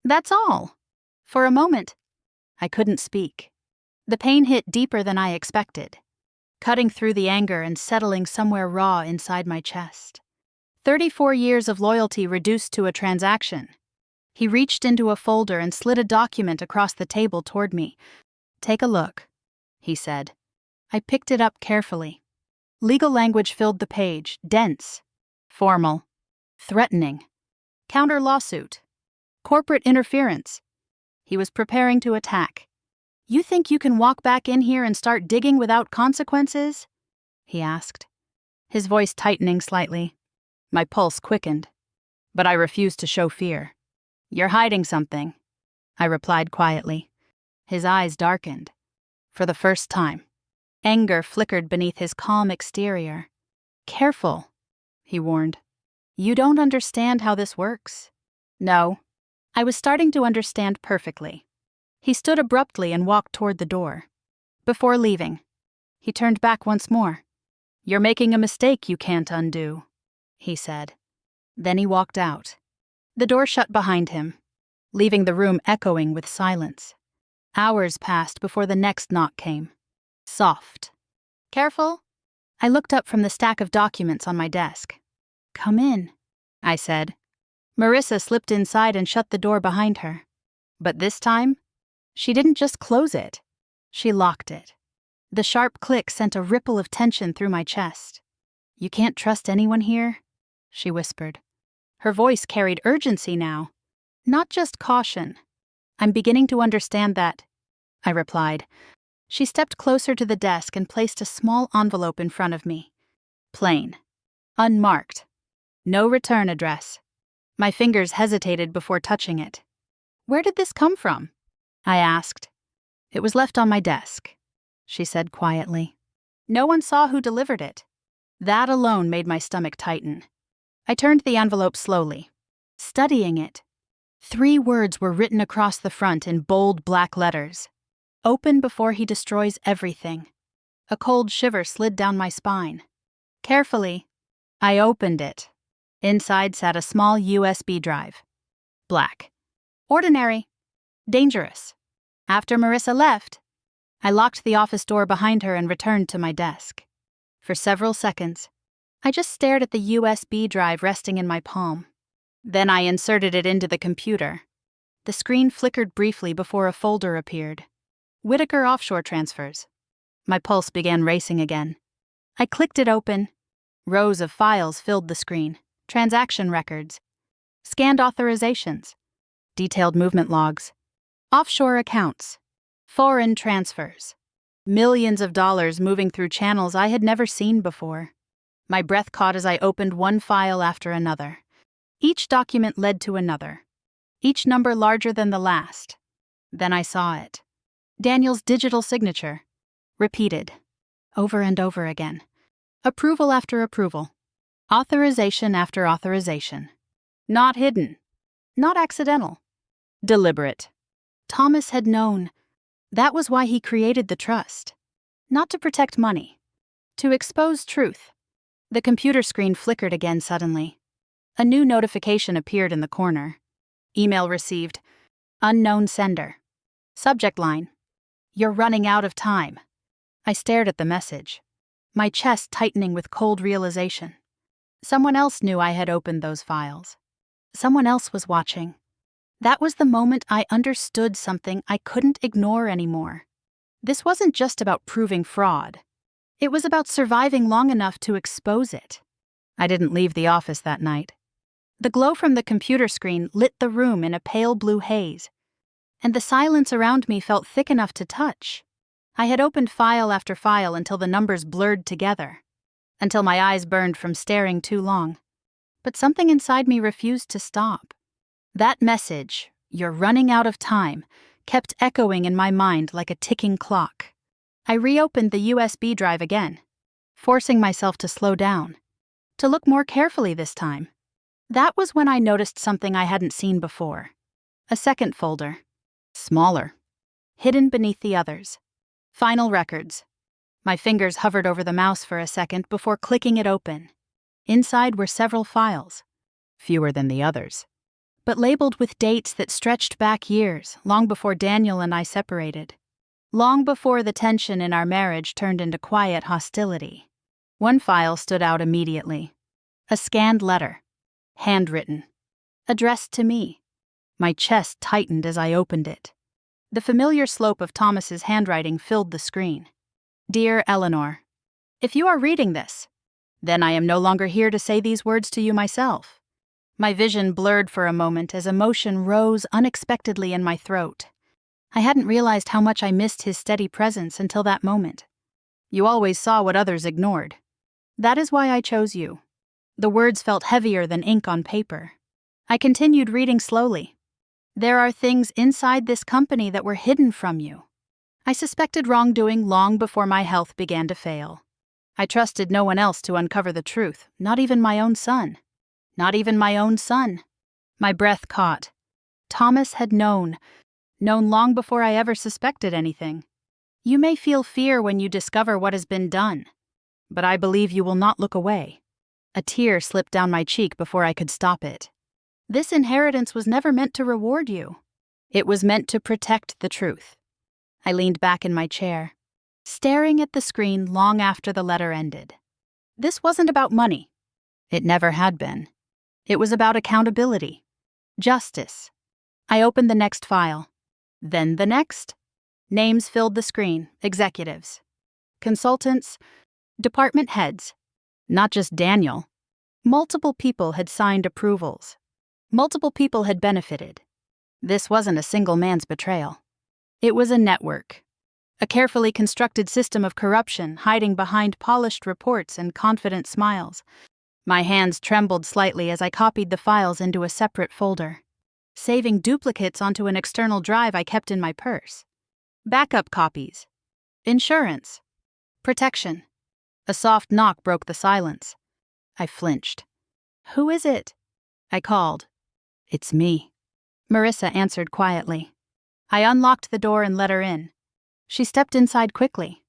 "That's all." For a moment, I couldn't speak. The pain hit deeper than I expected, cutting through the anger and settling somewhere raw inside my chest. 34 years of loyalty reduced to a transaction. He reached into a folder and slid a document across the table toward me. "Take a look," he said. I picked it up carefully. Legal language filled the page, dense, formal, threatening. Counter lawsuit. Corporate interference. He was preparing to attack. "You think you can walk back in here and start digging without consequences?" he asked, his voice tightening slightly. My pulse quickened, but I refused to show fear. "You're hiding something," I replied quietly. His eyes darkened. For the first time, anger flickered beneath his calm exterior. "Careful," he warned. "You don't understand how this works." No, I was starting to understand perfectly. He stood abruptly and walked toward the door. Before leaving, he turned back once more. "You're making a mistake you can't undo," he said. Then he walked out. The door shut behind him, leaving the room echoing with silence. Hours passed before the next knock came. Soft. "Careful." I looked up from the stack of documents on my desk. "Come in," I said. Marissa slipped inside and shut the door behind her. But this time, she didn't just close it. She locked it. The sharp click sent a ripple of tension through my chest. "You can't trust anyone here?" she whispered. Her voice carried urgency now, not just caution. "I'm beginning to understand that," I replied. She stepped closer to the desk and placed a small envelope in front of me. Plain. Unmarked. No return address. My fingers hesitated before touching it. "Where did this come from?" I asked. "It was left on my desk," she said quietly. "No one saw who delivered it." That alone made my stomach tighten. I turned the envelope slowly, studying it. 3 words were written across the front in bold black letters. "Open before he destroys everything." A cold shiver slid down my spine. Carefully, I opened it. Inside sat a small USB drive. Black. Ordinary. Dangerous. After Marissa left, I locked the office door behind her and returned to my desk. For several seconds, I just stared at the USB drive resting in my palm. Then I inserted it into the computer. The screen flickered briefly before a folder appeared. Whitaker offshore transfers. My pulse began racing again. I clicked it open. Rows of files filled the screen. Transaction records. Scanned authorizations. Detailed movement logs. Offshore accounts. Foreign transfers. Millions of dollars moving through channels I had never seen before. My breath caught as I opened one file after another. Each document led to another. Each number larger than the last. Then I saw it. Daniel's digital signature. Repeated. Over and over again. Approval after approval. Authorization after authorization. Not hidden. Not accidental. Deliberate. Thomas had known. That was why he created the trust. Not to protect money. To expose truth. The computer screen flickered again suddenly. A new notification appeared in the corner. Email received. Unknown sender. Subject line. You're running out of time. I stared at the message, my chest tightening with cold realization. Someone else knew I had opened those files. Someone else was watching. That was the moment I understood something I couldn't ignore anymore. This wasn't just about proving fraud. It was about surviving long enough to expose it. I didn't leave the office that night. The glow from the computer screen lit the room in a pale blue haze, and the silence around me felt thick enough to touch. I had opened file after file until the numbers blurred together, until my eyes burned from staring too long. But something inside me refused to stop. That message, "You're running out of time," kept echoing in my mind like a ticking clock. I reopened the USB drive again, forcing myself to slow down, to look more carefully this time. That was when I noticed something I hadn't seen before. A second folder, smaller, hidden beneath the others. Final records. My fingers hovered over the mouse for a second before clicking it open. Inside were several files, fewer than the others, but labeled with dates that stretched back years, long before Daniel and I separated. Long before the tension in our marriage turned into quiet hostility. One file stood out immediately. A scanned letter. Handwritten. Addressed to me. My chest tightened as I opened it. The familiar slope of Thomas's handwriting filled the screen. Dear Eleanor, if you are reading this, then I am no longer here to say these words to you myself. My vision blurred for a moment as emotion rose unexpectedly in my throat. I hadn't realized how much I missed his steady presence until that moment. You always saw what others ignored. That is why I chose you. The words felt heavier than ink on paper. I continued reading slowly. There are things inside this company that were hidden from you. I suspected wrongdoing long before my health began to fail. I trusted no one else to uncover the truth, not even my own son. Not even my own son. My breath caught. Thomas had known long before I ever suspected anything. You may feel fear when you discover what has been done, but I believe you will not look away. A tear slipped down my cheek before I could stop it. This inheritance was never meant to reward you. It was meant to protect the truth. I leaned back in my chair, staring at the screen long after the letter ended. This wasn't about money. It never had been. It was about accountability. Justice. I opened the next file. Then the next. Names filled the screen. Executives. Consultants. Department heads. Not just Daniel. Multiple people had signed approvals. Multiple people had benefited. This wasn't a single man's betrayal. It was a network. A carefully constructed system of corruption hiding behind polished reports and confident smiles. My hands trembled slightly as I copied the files into a separate folder, saving duplicates onto an external drive I kept in my purse. Backup copies. Insurance. Protection. A soft knock broke the silence. I flinched. Who is it? I called. It's me. Marissa answered quietly. I unlocked the door and let her in. She stepped inside quickly,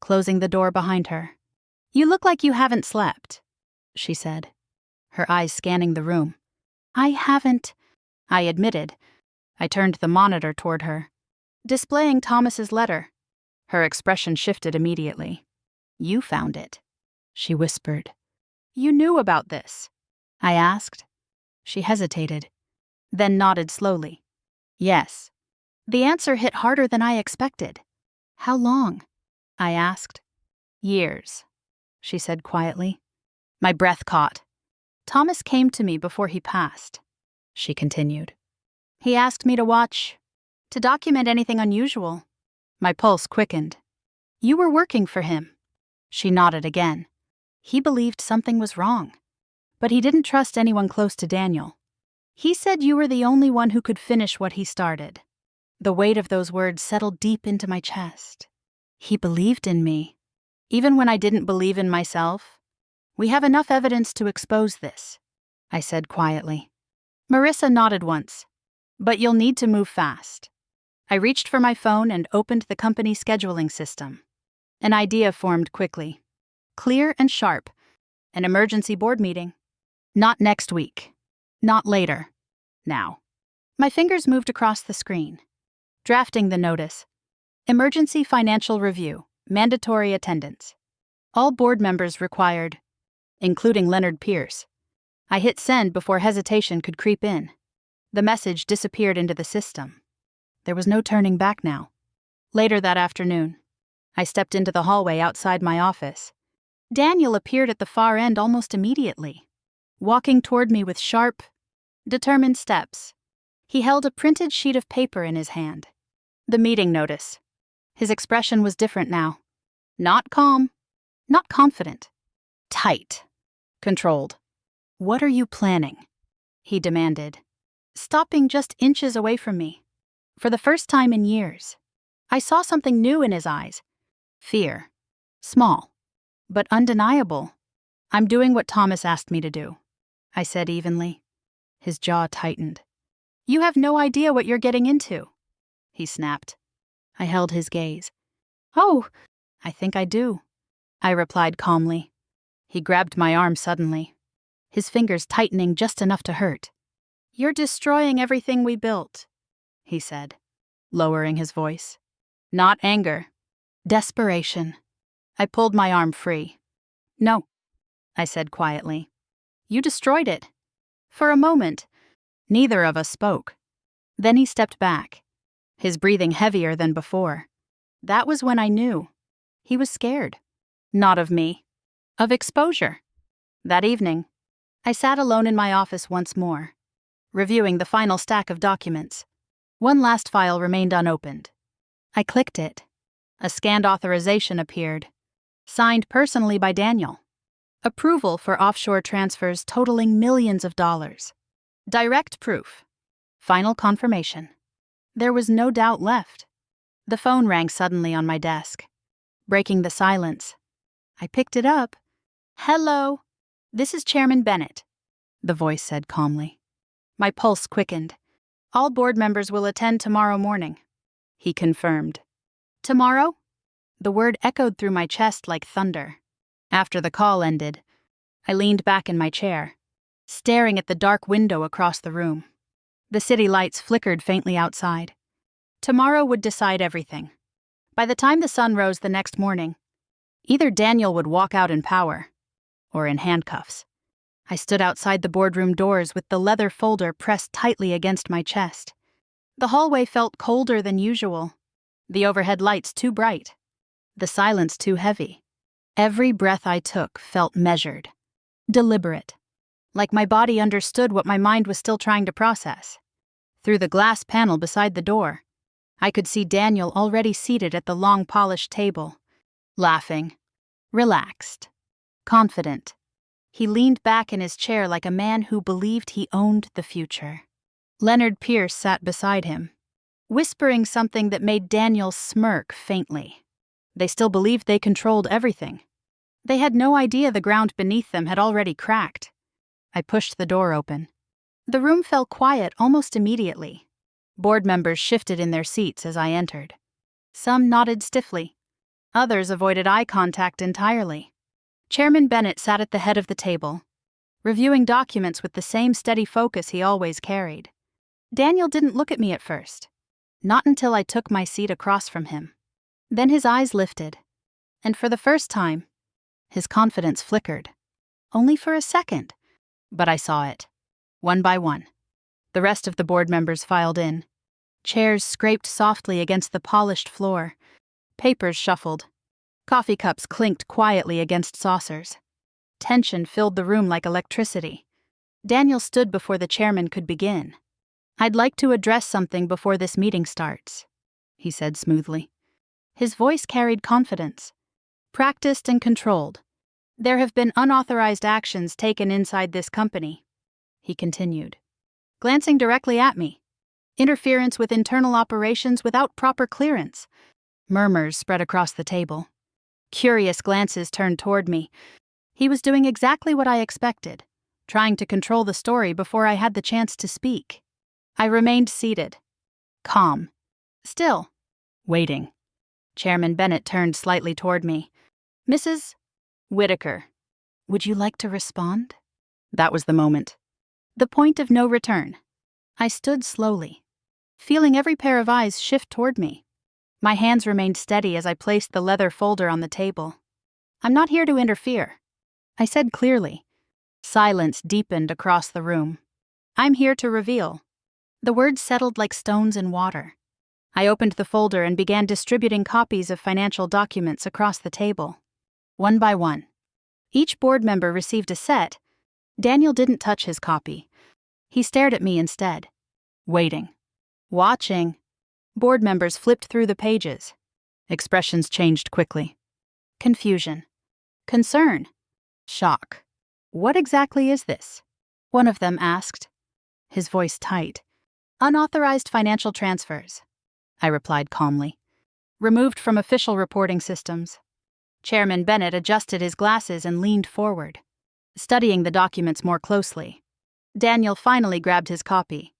closing the door behind her. You look like you haven't slept, she said, her eyes scanning the room. I haven't, I admitted. I turned the monitor toward her, displaying Thomas's letter. Her expression shifted immediately. You found it, she whispered. You knew about this? I asked. She hesitated, then nodded slowly. Yes. The answer hit harder than I expected. How long? I asked. Years, she said quietly. My breath caught. Thomas came to me before he passed, she continued. He asked me to document anything unusual. My pulse quickened. You were working for him. She nodded again. He believed something was wrong, but he didn't trust anyone close to Daniel. He said you were the only one who could finish what he started. The weight of those words settled deep into my chest. He believed in me, even when I didn't believe in myself. We have enough evidence to expose this, I said quietly. Marissa nodded once. But you'll need to move fast. I reached for my phone and opened the company scheduling system. An idea formed quickly. Clear and sharp. An emergency board meeting. Not next week. Not later. Now. My fingers moved across the screen. Drafting the notice. Emergency financial review. Mandatory attendance. All board members required, including Leonard Pierce. I hit send before hesitation could creep in. The message disappeared into the system. There was no turning back now. Later that afternoon, I stepped into the hallway outside my office. Daniel appeared at the far end almost immediately, walking toward me with sharp, determined steps. He held a printed sheet of paper in his hand. The meeting notice. His expression was different now. Not calm, not confident. Tight. Controlled. What are you planning? He demanded, stopping just inches away from me. For the first time in years, I saw something new in his eyes. Fear. Small, but undeniable. I'm doing what Thomas asked me to do, I said evenly. His jaw tightened. You have no idea what you're getting into, he snapped. I held his gaze. Oh, I think I do, I replied calmly. He grabbed my arm suddenly, his fingers tightening just enough to hurt. You're destroying everything we built, he said, lowering his voice. Not anger. Desperation. I pulled my arm free. No, I said quietly. You destroyed it. For a moment, neither of us spoke. Then he stepped back, his breathing heavier than before. That was when I knew. He was scared. Not of me. Of exposure. That evening, I sat alone in my office once more, reviewing the final stack of documents. One last file remained unopened. I clicked it. A scanned authorization appeared, signed personally by Daniel. Approval for offshore transfers totaling millions of dollars. Direct proof. Final confirmation. There was no doubt left. The phone rang suddenly on my desk, breaking the silence. I picked it up. Hello. This is Chairman Bennett, the voice said calmly. My pulse quickened. All board members will attend tomorrow morning, he confirmed. Tomorrow? The word echoed through my chest like thunder. After the call ended, I leaned back in my chair, staring at the dark window across the room. The city lights flickered faintly outside. Tomorrow would decide everything. By the time the sun rose the next morning, either Daniel would walk out in power, or in handcuffs. I stood outside the boardroom doors with the leather folder pressed tightly against my chest. The hallway felt colder than usual, the overhead lights too bright, the silence too heavy. Every breath I took felt measured, deliberate, like my body understood what my mind was still trying to process. Through the glass panel beside the door, I could see Daniel already seated at the long polished table, laughing, relaxed, confident. He leaned back in his chair like a man who believed he owned the future. Leonard Pierce sat beside him, whispering something that made Daniel smirk faintly. They still believed they controlled everything. They had no idea the ground beneath them had already cracked. I pushed the door open. The room fell quiet almost immediately. Board members shifted in their seats as I entered. Some nodded stiffly. Others avoided eye contact entirely. Chairman Bennett sat at the head of the table, reviewing documents with the same steady focus he always carried. Daniel didn't look at me at first, not until I took my seat across from him. Then his eyes lifted, and for the first time, his confidence flickered. Only for a second, but I saw it, one by one. The rest of the board members filed in. Chairs scraped softly against the polished floor. Papers shuffled. Coffee cups clinked quietly against saucers. Tension filled the room like electricity. Daniel stood before the chairman could begin. "I'd like to address something before this meeting starts," he said smoothly. His voice carried confidence, practiced and controlled. "There have been unauthorized actions taken inside this company," he continued, glancing directly at me. "Interference with internal operations without proper clearance." Murmurs spread across the table. Curious glances turned toward me. He was doing exactly what I expected, trying to control the story before I had the chance to speak. I remained seated, calm, still, waiting. Chairman Bennett turned slightly toward me. "Mrs. Whitaker, would you like to respond?" That was the moment. The point of no return. I stood slowly, feeling every pair of eyes shift toward me. My hands remained steady as I placed the leather folder on the table. "I'm not here to interfere," I said clearly. Silence deepened across the room. "I'm here to reveal." The words settled like stones in water. I opened the folder and began distributing copies of financial documents across the table. One by one. Each board member received a set. Daniel didn't touch his copy. He stared at me instead, waiting, watching. Board members flipped through the pages. Expressions changed quickly. Confusion. Concern. Shock. "What exactly is this?" one of them asked, his voice tight. "Unauthorized financial transfers," I replied calmly. "Removed from official reporting systems." Chairman Bennett adjusted his glasses and leaned forward, studying the documents more closely. Daniel finally grabbed his copy.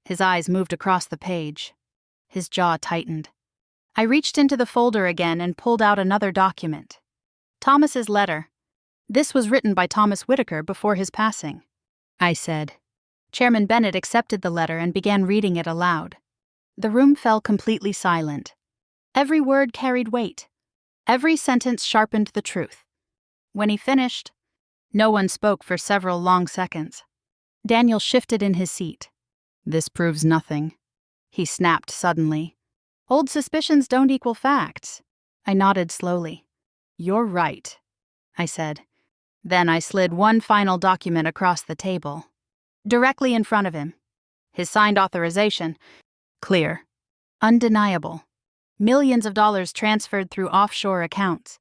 His eyes moved across the page. His jaw tightened. I reached into the folder again and pulled out another document. Thomas's letter. "This was written by Thomas Whitaker before his passing," I said. Chairman Bennett accepted the letter and began reading it aloud. The room fell completely silent. Every word carried weight. Every sentence sharpened the truth. When he finished, no one spoke for several long seconds. Daniel shifted in his seat. "This proves nothing," he snapped suddenly. "Old suspicions don't equal facts." I nodded slowly. "You're right," I said. Then I slid one final document across the table, directly in front of him. His signed authorization. Clear. Undeniable. Millions of dollars transferred through offshore accounts.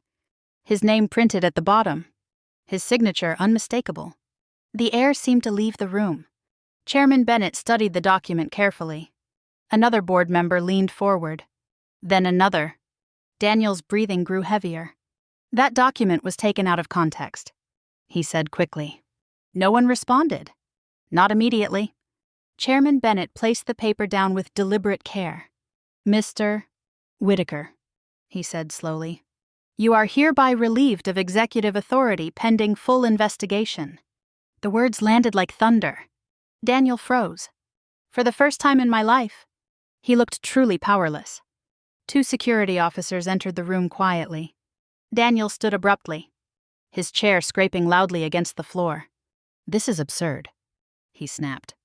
His name printed at the bottom. His signature unmistakable. The air seemed to leave the room. Chairman Bennett studied the document carefully. Another board member leaned forward. Then another. Daniel's breathing grew heavier. "That document was taken out of context," he said quickly. No one responded. Not immediately. Chairman Bennett placed the paper down with deliberate care. "Mr. Whitaker," he said slowly, "you are hereby relieved of executive authority pending full investigation." The words landed like thunder. Daniel froze. For the first time in my life, he looked truly powerless. 2 security officers entered the room quietly. Daniel stood abruptly, his chair scraping loudly against the floor. "This is absurd," he snapped.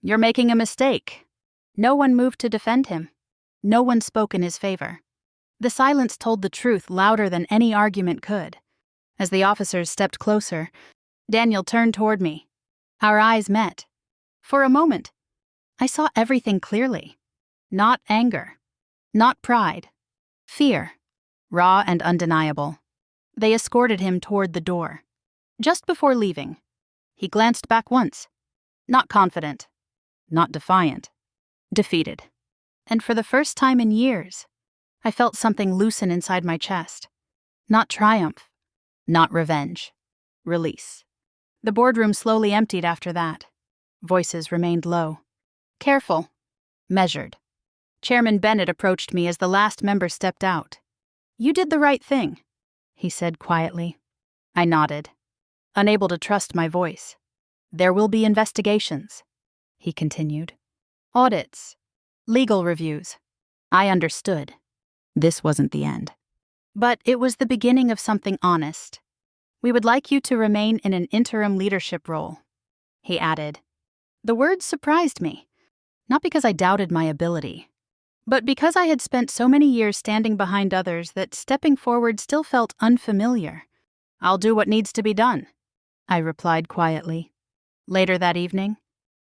"You're making a mistake." No one moved to defend him. No one spoke in his favor. The silence told the truth louder than any argument could. As the officers stepped closer, Daniel turned toward me. Our eyes met. For a moment, I saw everything clearly. Not anger. Not pride. Fear. Raw and undeniable. They escorted him toward the door. Just before leaving, he glanced back once. Not confident. Not defiant. Defeated. And for the first time in years, I felt something loosen inside my chest. Not triumph. Not revenge. Release. The boardroom slowly emptied after that. Voices remained low. Careful. Measured. Chairman Bennett approached me as the last member stepped out. "You did the right thing," he said quietly. I nodded, unable to trust my voice. "There will be investigations," he continued. "Audits. Legal reviews." I understood. This wasn't the end. But it was the beginning of something honest. "We would like you to remain in an interim leadership role," he added. The words surprised me, not because I doubted my ability, But because I had spent so many years standing behind others that stepping forward still felt unfamiliar. "I'll do what needs to be done," I replied quietly. Later that evening,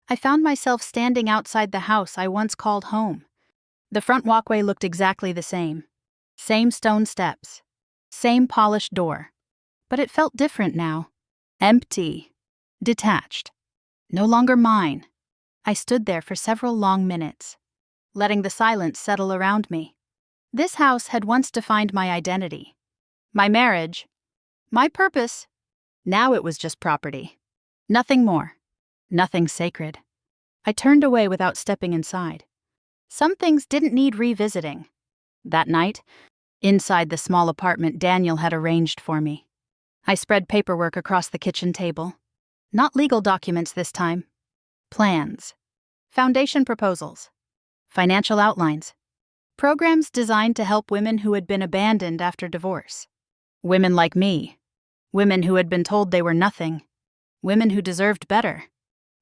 I found myself standing outside the house I once called home. The front walkway looked exactly the same. Same stone steps. Same polished door. But it felt different now. Empty. Detached. No longer mine. I stood there for several long minutes, letting the silence settle around me. This house had once defined my identity. My marriage. My purpose. Now it was just property. Nothing more. Nothing sacred. I turned away without stepping inside. Some things didn't need revisiting. That night, inside the small apartment Daniel had arranged for me, I spread paperwork across the kitchen table. Not legal documents this time. Plans. Foundation proposals. Financial outlines. Programs designed to help women who had been abandoned after divorce. Women like me. Women who had been told they were nothing. Women who deserved better.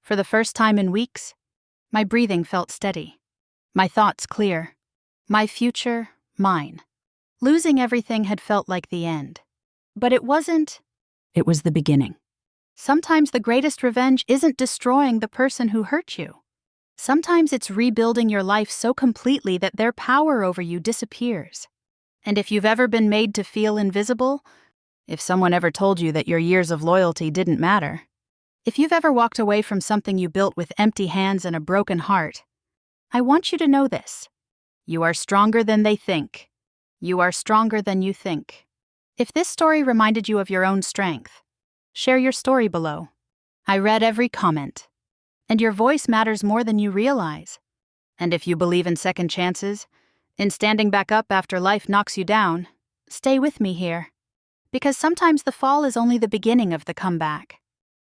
For the first time in weeks, my breathing felt steady. My thoughts clear. My future, mine. Losing everything had felt like the end. But it wasn't. It was the beginning. Sometimes the greatest revenge isn't destroying the person who hurt you. Sometimes it's rebuilding your life so completely that their power over you disappears. And if you've ever been made to feel invisible, if someone ever told you that your years of loyalty didn't matter, if you've ever walked away from something you built with empty hands and a broken heart, I want you to know this. You are stronger than they think. You are stronger than you think. If this story reminded you of your own strength, share your story below. I read every comment. And your voice matters more than you realize. And if you believe in second chances, in standing back up after life knocks you down, stay with me here. Because sometimes the fall is only the beginning of the comeback.